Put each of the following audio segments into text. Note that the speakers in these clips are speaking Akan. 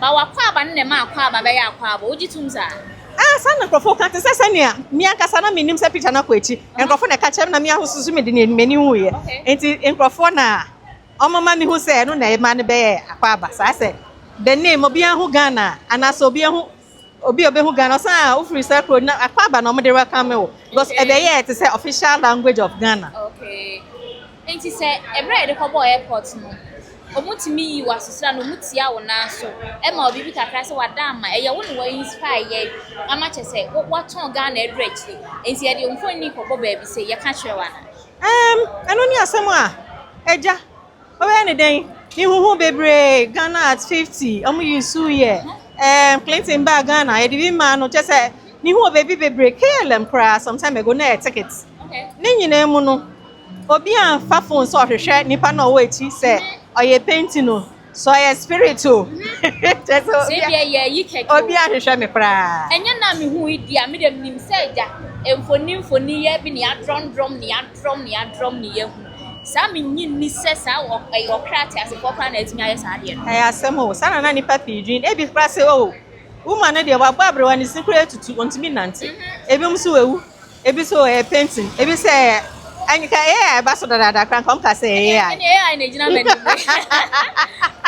But Akwaaba ne ma Akwaaba be ya Akwaaba. Oji tumza. Sana nkrofo kan te sese ne mi ankasa na menim se picture na kwa echi nkrofo na ka chem na mi ahosusu me de ne mani huye enti nkrofo na omama mi hu se no na e ma ne be Akwaaba sa se the name obi ahu Ghana anaso obi hu Ghana sa ofri circle na Akwaaba na omde welcome o because e be here to say official language of Ghana. Okay. Enti se ebre de kobo airport no omutimi yi wasosra no mutia wona so e ma obi bi kakra se wadama e ye wonu wa inspire ye ama che se waton Ghana edrechi enti ye de omfoni kobo ba bi se ye ka kire wa eno ni asem a eja obe ne den ni huhu bebre Ghana at 50 omu yusu ye Clinton ba Ghana ye di ma no che se ni hu obe bi bebre KLM kra some time ago na tickets ni nyina mu no obi an fa phone so hwehwe nipa na owo echi se oye painting no so oye spiritual se bia ye yi keke obi ahwehwe me kra enya na me hu idi a me dem nim se ja emfoni ye bi ne drum ne ye hu sa me nyin ni se sa wo krati ase papa na etimi aye sa de no asem o sa na nipa pidwin e bi kra se o woman na de wa babre wa ni secret tutu ontimi nante ebi mu so wewu ebi so painting ebi se Anyika ba so dada kran kom ka say AI. AI na jina mani.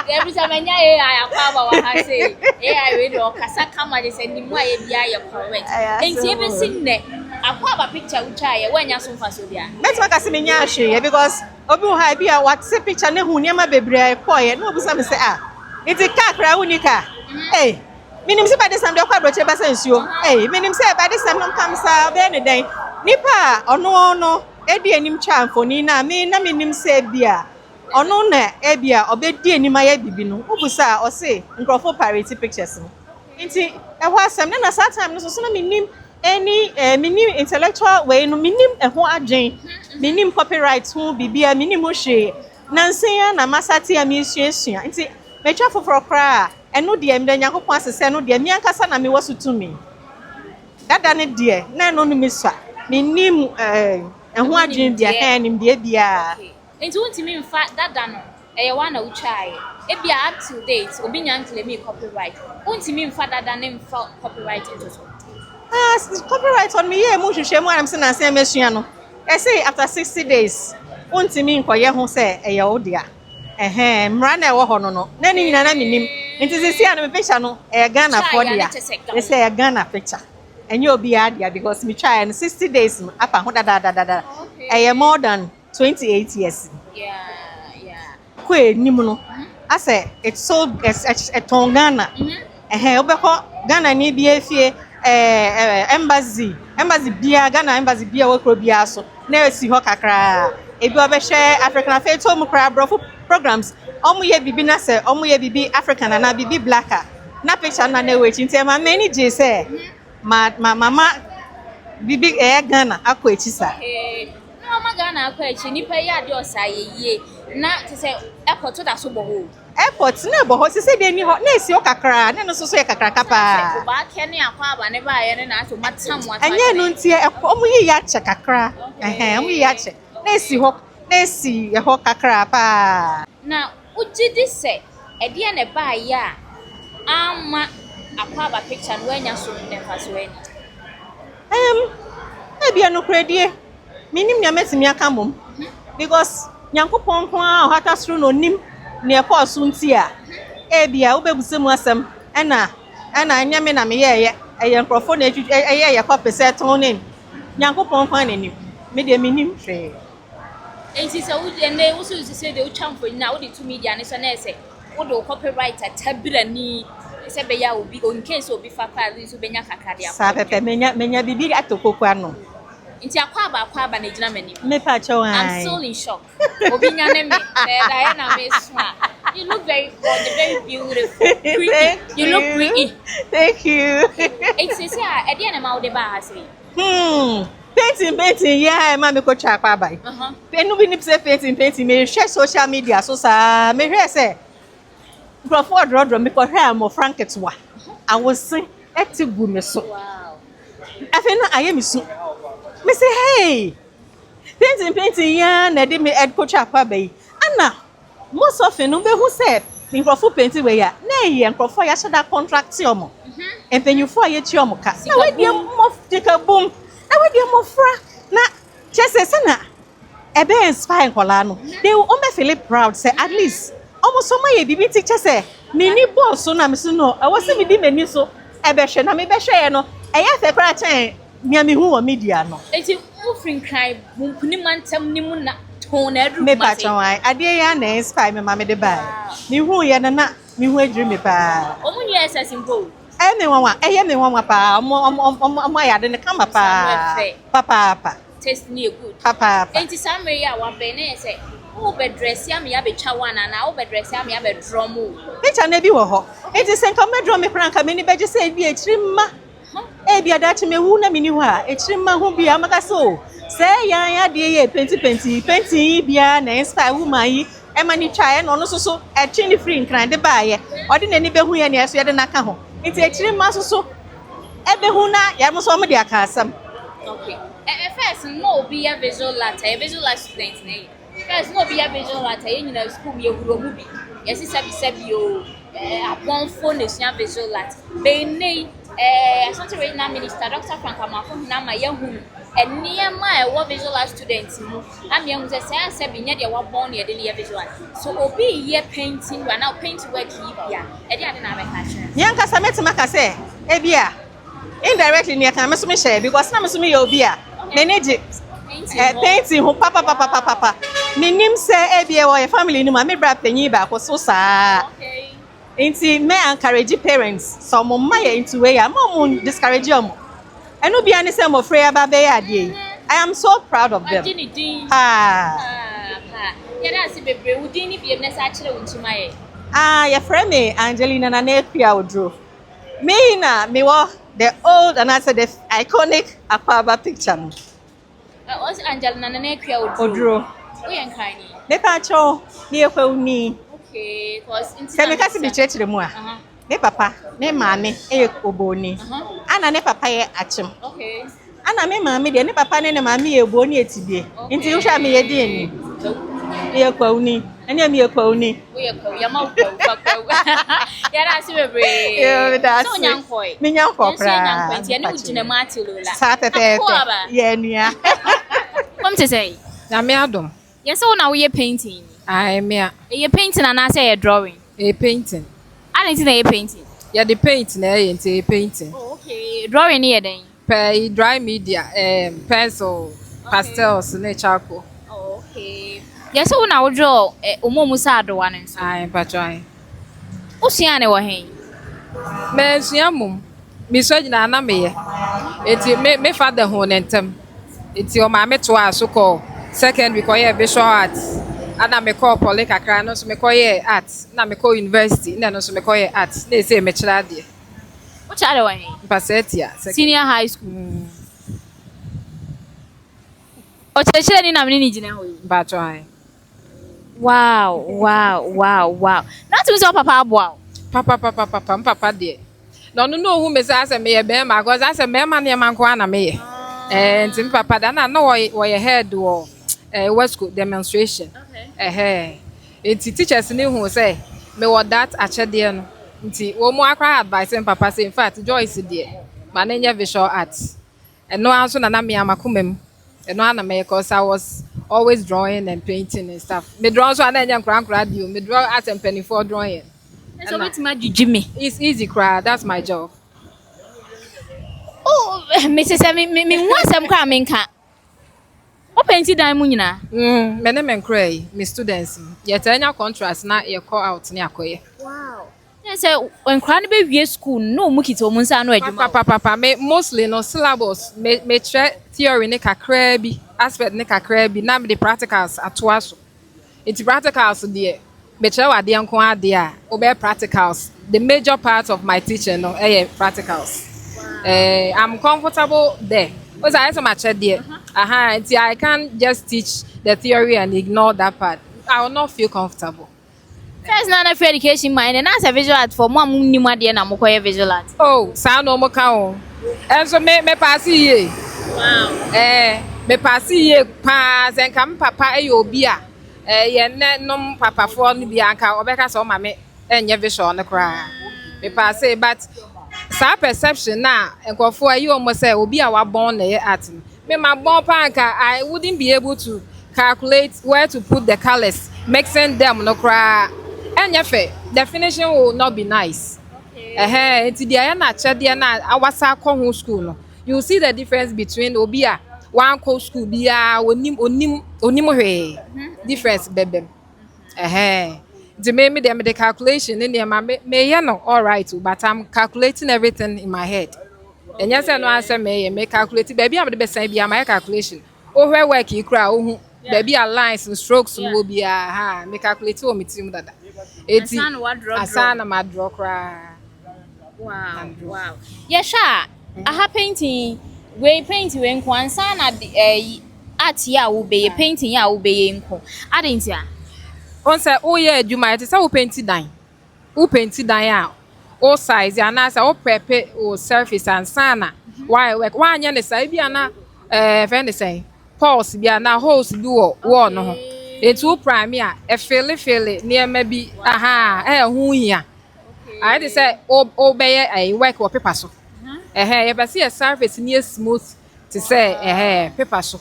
Every time anya AI Akwaaba wa ha say AI we do kasa kama je say nimu aye bia ye correct. Enti e be sin ne Akwaaba picture ucha ye wanya so mfa so bia. Met maka se menya ahwe because obi ho ha bia what say picture ne hu niam bebre koye no obusa me say it ka kra unika. Eh minim se ba de sam de kwa broche ba sansuo. Eh minim se ba de sam no kam sa be ne den. Nipa ono edi enim chamfoni na me na menim se bia ono na ebia obedi enim aye bibi no obusa o se nkrofo parity pictures no nti eho asem na that time no so na menim any menim intellectual way no menim eho adwen menim copyright hu bibia menim ho hwe na nsen na masate a me suasua nti metwa foforo kra eno de em da Nyankopon asese no de mi ankasa na me wasutumi dada ne de na eno no mesua menim ehu adwen dia kan nim dia bia enti wontimi mfa dada no eye wa na uchae e bia up to date obi nyan claim copyright wontimi mfa dada ne mfa copyright into so copyright on me ye mu hwehwe mu am se na se mesua no e say after 60 days wontimi nkoye ho se eye wo dia mra na e wo ho no na ni nyina na menim enti se sia no me picture no e Ghana for dia e say Ghana picture and you'll be at because me try and 60 days up and more than 28 years. Yeah. Kwe nimuno. I say it's so a Ghana. Obeko Ghana ni bi efie embassy bia Ghana embassy bia wokro bia so na esi ho kakra ebi obehwe African Affairs home kra brofo programs omu ye bibi na se omu ye bibi African na bibi blacker na picture na na wechi ntema many je say mama bibi Ghana akwa echi sa no mama Ghana akwa echi nipa ya de osa ye na te say airport da so boho airport na boho se de ni ho na esi o kakra na no so ye kakra kapa ba ke ne Akwaaba ne ba ye ne na so matam wata anya no ntie omu yi ya che kakra omu yi ya che na esi ho na esi ye ho kakra pa na ujidi se e de ne ba ya ama Akwaaba picture no anya so ne faso ani ebia no kredie minim nya metimi aka mom because Nyankopon ko a hata suru no nim ne e ko so nti a ebia ubebusemu asem na anya me na me ye nkrofo na ye ko pese ton nim Nyankopon ko na nim me de minim hwe enti se wo de ne wo so se de wo chamfo na wo de to media ne so na ese wo do copyright atabira ni se be ya obi on case obi fa pa so benya kakade akwa sa pepe menya bibi atokoko ano nti Akwaaba na gina mani me pa cho I'm so in shock obi nyane me da na me swa you look very good very beautiful pretty you look pretty thank you it's say e de na ma wo de ba ha say painting yeah ma me ko cha Akwaaba enu bi ni say painting me share social media so sa me hwe say before draw me ko hwe am franket wa I was saying etigu me so wow afi na aye me so me say hey painting yeah na de me ed coach Akwaaba yi ana most of no be who said nkrofo painting we ya na ye nkrofo ya shada contract omo empenyufo ye chi omo ka na we die mo tika boom na we die mo fra na chese se na ebe inspire nkola no they will me feel proud say at least almost so my bibi teacher say me ni boss so na me so no I was me di mani so ebe hwe na me be hwe ye no eya fe kra chen me me hu wo media no enti wo frin cry bumpuni mantem ni mu na ton na adu me ba chan wai ade ya na inspire me ma me de ba me hu ye na me hu adwiri me pa omunyu esasimpo me wanwa me wanwa pa omo ya de ne kama pa papa taste ni good papa enti samre ya wa be na say wo be dress ya me ya be twa wana na wo be dress ya me ya be drum o picture na bi wo ho enti sen ka me drum me pranka me ni beje say bi echirimma e bi adachi me wu na me ni ho a echirimma ho bi amaka so say ya de ye painting bia na inspire woman yi e mani twa e no no so e twi ni free nkran de ba ye odi na ni be hu ye na eso ye de naka ho enti echirimma so e be hu na ya mo so mo de aka asam okay first no be a visual student na first no be a visual latte you know school me huro mu bi yes sabi o upon phone is visual latte be nei Ashanti regional minister Dr. Frank Amoakohene na ma yahu eniema e wo visual students mu am yahu say bi nya de wa born ne de ne visual so obi ye painting we now paint work bia e de ade na be ka hwe nyanka sametima ka say e bia indirectly ne kan me so me share because na me so me ye obi a manage painting ho papa minim say e bia wo family ni ma me bra panyi ba ko so saa okay inti me encourage parents so mo ma ye into way am mo discourage am eno bia ne say mo free aba be ade I am so proud of them ya na si bebre wudi ni biem na sa kire wunchima ye ya friend me Angelina na Ekria Odro me na me wo the old and I said the iconic Akwaaba picture no was Angelina na Ekria Odro we enkaini me pa cho me ekwuni okay cause me kasi bi chechire mu a me papa me maame e oboni ana ne papa ye achim okay ana me maame de ne papa ne maame ye oboni etibie nti wo hwa me ye de ni ye kwuni ene me ye kwuni we kwa ya ma kwa ya na si bebre so nyankoi me nyanko kra nyankoi nti ene ujina ma atilola sa tete ye nua kom te say na me adom yes so na we painting ai me a you painting and I say drawing painting I didn't say painting ya the paint na e nti painting oh okay drawing here then per dry media pencil pastels na charcoal oh okay yes so na we draw omomu sa do wan nso ai patrai usua ne wo hen me sua mum mi so gina na me ye eti me father ho nentem eti o ma me to aso ko second we call visual arts ana me call poly kakra no so me call arts na me call university na no so me call arts na say me kira de what child wo hen pasetia senior high school o chechire ni na me ni gina ho yi patrai wow not to so papa aboa papa de no who me say me ye be ma go say me ma ne man ko ana me ye nti papa da na wo ye head wo West Coast demonstration nti teachers ni hu say me wo that achede no nti wo mu akra advice papa say in fact Joyce de ma na nya visual arts no anso na me amakomam no na me cause I was always drawing and painting and stuff me draw so na nya nkra dio me draw art and penny for drawing so what ma jujime it's easy cry that's my job oh me say me wansam kwa me nka o painting dan mu nyina me ne me nkra yi me students yet anya contrast na ye call out ne akoye wow you say when nkra ne be wie school no mu kito mu nsa no adwuma papa me mostly no syllabus me try theory ne kakra bi aspect ne kakra bi na me the practicals atoa so it practicals there me try wade nko ade a obe practicals the major part of my teaching no practicals I'm comfortable there because I so much there until I can't just teach the theory and ignore that part I will not feel comfortable. First na free education mind and as a visual art for mom ni mu ade na mokoye visual art oh sa no mo ka o enso me pass ye wow me pass ye pa zenka papa e obi a ye ne nom papa fo no bi anka obeka so ma me enye vision no kra me pa say but sa perception na enkofo ayi omo say obi a wa born na art me ma born panka I wouldn't be able to calculate where to put the colors mixing them no kra enye fe definition will not be nice. Enti dia na chede na awasa ko ho school no you see the difference between obi a one co school bia onim hwe difference bebem the me dem the calculation in there me ya no all right but I'm calculating everything in my head and yes no answer me calculate baby am the best bia my calculation o hwe work ikura o hu baby a lines and strokes will be me calculate o me team dada eti asana ma draw kra. Wow. Yeah, sure. Aha painting, we painting when kwansa na art ya wo be painting ya wo be nko. Adentia. On say oh yeah adwuma it say wo painting dan. Wo painting dan a o size ya na say o prepare o surface and sana. Why work wa anya ne say bia na friend say pulse bia na holes bi wo wall no ho. Eti wo prime a e feel near maybe hu hia. I dey say obey a work or paper so. You be see a surface near smooth to say paper so.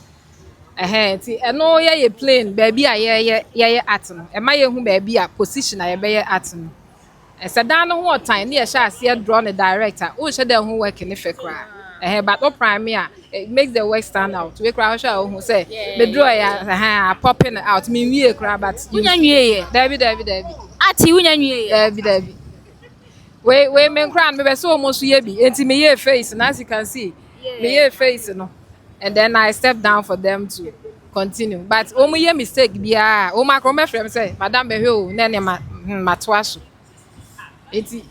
Ti no ye plain baby a ye art no. E ma ye hu baby a position a ye be art no. E say dan no ho time na ye sha see draw the director. O she dem ho work ni fe kra. But o prime a it makes the work stand out. We kra sha ho say me draw ya popping out me wie kra but Unya nwie ye. David. Ati unya nwie ye. David. We men crown me so almost ye be enti me ye face and as you can see me ye face no and then I step down for them to continue but omo ye mistake bia o makro me frem say madam be ho na ne matwa so enti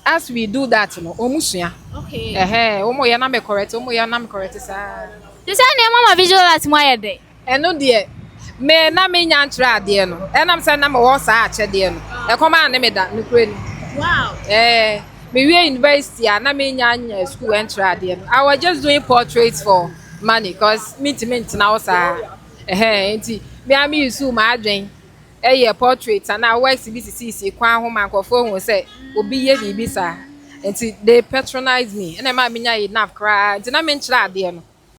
as we do that no omo sua omo ye na me correct sa This na mama visual art mo ayede eno de me na me nya ntra ade no enam say na me wo sa ache de no e koma na me da no kure ni. Wow. Me we university na me nya school enter there. I was just doing portraits for money cause meet na osa. Enti me am use my adwen. Portraits and I work CBCC kwan ho mankofo hu say obi ye bibi sa. Enti they patronize me. And I ma me nya enough cry. Enti na me nchira there no.